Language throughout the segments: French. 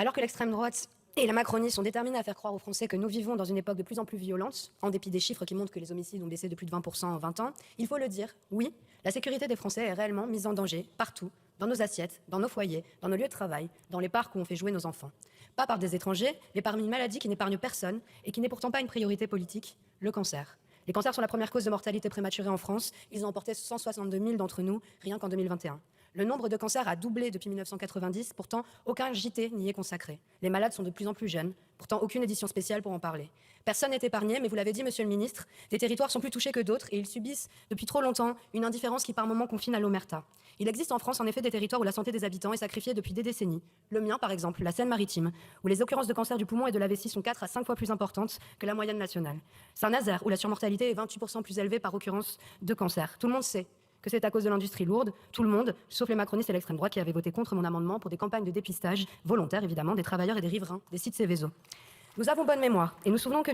Alors que l'extrême droite et la Macronie sont déterminés à faire croire aux Français que nous vivons dans une époque de plus en plus violente, en dépit des chiffres qui montrent que les homicides ont baissé de plus de 20% en 20 ans, il faut le dire, oui, la sécurité des Français est réellement mise en danger partout, dans nos assiettes, dans nos foyers, dans nos lieux de travail, dans les parcs où on fait jouer nos enfants. Pas par des étrangers, mais par une maladie qui n'épargne personne et qui n'est pourtant pas une priorité politique, le cancer. Les cancers sont la première cause de mortalité prématurée en France. Ils ont emporté 162 000 d'entre nous, rien qu'en 2021. Le nombre de cancers a doublé depuis 1990, pourtant aucun JT n'y est consacré. Les malades sont de plus en plus jeunes, pourtant aucune édition spéciale pour en parler. Personne n'est épargné, mais vous l'avez dit, monsieur le ministre, des territoires sont plus touchés que d'autres et ils subissent depuis trop longtemps une indifférence qui par moments confine à l'omerta. Il existe en France en effet des territoires où la santé des habitants est sacrifiée depuis des décennies. Le mien par exemple, la Seine-Maritime, où les occurrences de cancer du poumon et de la vessie sont 4 à 5 fois plus importantes que la moyenne nationale. Saint-Nazaire, où la surmortalité est 28% plus élevée par occurrence de cancer. Tout le monde sait que c'est à cause de l'industrie lourde, tout le monde, sauf les macronistes et l'extrême droite qui avaient voté contre mon amendement pour des campagnes de dépistage volontaires évidemment des travailleurs et des riverains des sites Seveso. Nous avons bonne mémoire et nous souvenons que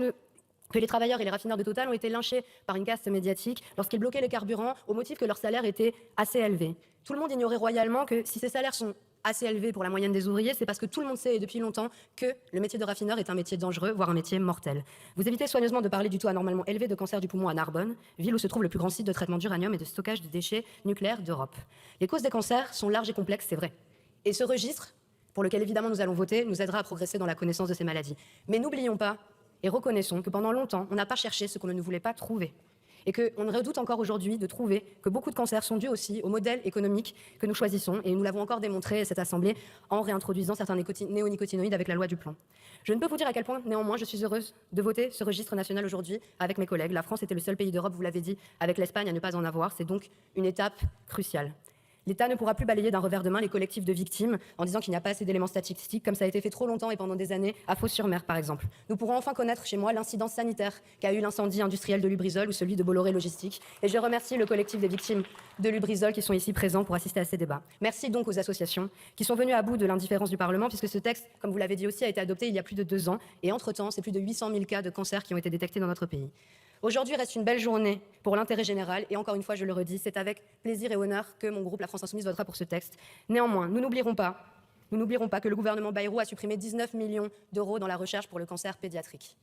les travailleurs et les raffineurs de Total ont été lynchés par une caste médiatique lorsqu'ils bloquaient les carburants au motif que leur salaire était assez élevé. Tout le monde ignorait royalement que si ces salaires sont assez élevés pour la moyenne des ouvriers, c'est parce que tout le monde sait et depuis longtemps que le métier de raffineur est un métier dangereux, voire un métier mortel. Vous évitez soigneusement de parler du taux anormalement élevé de cancer du poumon à Narbonne, ville où se trouve le plus grand site de traitement d'uranium et de stockage de déchets nucléaires d'Europe. Les causes des cancers sont larges et complexes, c'est vrai. Et ce registre, pour lequel évidemment nous allons voter, nous aidera à progresser dans la connaissance de ces maladies. Mais n'oublions pas et reconnaissons que pendant longtemps, on n'a pas cherché ce qu'on ne voulait pas trouver. Et qu'on redoute encore aujourd'hui de trouver que beaucoup de cancers sont dus aussi au modèle économique que nous choisissons, et nous l'avons encore démontré à cette Assemblée en réintroduisant certains néonicotinoïdes avec la loi Duplan. Je ne peux vous dire à quel point, néanmoins, je suis heureuse de voter ce registre national aujourd'hui avec mes collègues. La France était le seul pays d'Europe, vous l'avez dit, avec l'Espagne à ne pas en avoir. C'est donc une étape cruciale. L'État ne pourra plus balayer d'un revers de main les collectifs de victimes en disant qu'il n'y a pas assez d'éléments statistiques, comme ça a été fait trop longtemps et pendant des années à Fos-sur-Mer, par exemple. Nous pourrons enfin connaître chez moi l'incidence sanitaire qu'a eu l'incendie industriel de Lubrizol ou celui de Bolloré Logistique. Et je remercie le collectif des victimes de Lubrizol qui sont ici présents pour assister à ces débats. Merci donc aux associations qui sont venues à bout de l'indifférence du Parlement, puisque ce texte, comme vous l'avez dit aussi, a été adopté il y a plus de 2 ans. Et entre-temps, c'est plus de 800 000 cas de cancer qui ont été détectés dans notre pays. Aujourd'hui reste une belle journée pour l'intérêt général et encore une fois, je le redis, c'est avec plaisir et honneur que mon groupe La France Insoumise votera pour ce texte. Néanmoins, nous n'oublierons pas que le gouvernement Bayrou a supprimé 19 millions d'euros dans la recherche pour le cancer pédiatrique.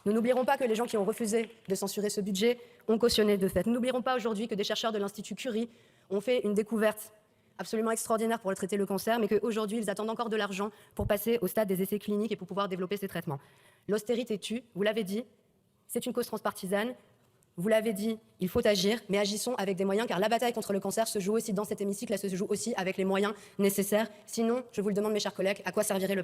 Nous n'oublierons pas que les gens qui ont refusé de censurer ce budget ont cautionné de fait. Nous n'oublierons pas aujourd'hui que des chercheurs de l'Institut Curie ont fait une découverte absolument extraordinaire pour traiter le cancer, mais qu'aujourd'hui, ils attendent encore de l'argent pour passer au stade des essais cliniques et pour pouvoir développer ces traitements. L'austérité tue, vous l'avez dit. C'est une cause transpartisane. Vous l'avez dit, il faut agir, mais agissons avec des moyens, car la bataille contre le cancer se joue aussi dans cet hémicycle, elle se joue aussi avec les moyens nécessaires. Sinon, je vous le demande, mes chers collègues, à quoi servirait le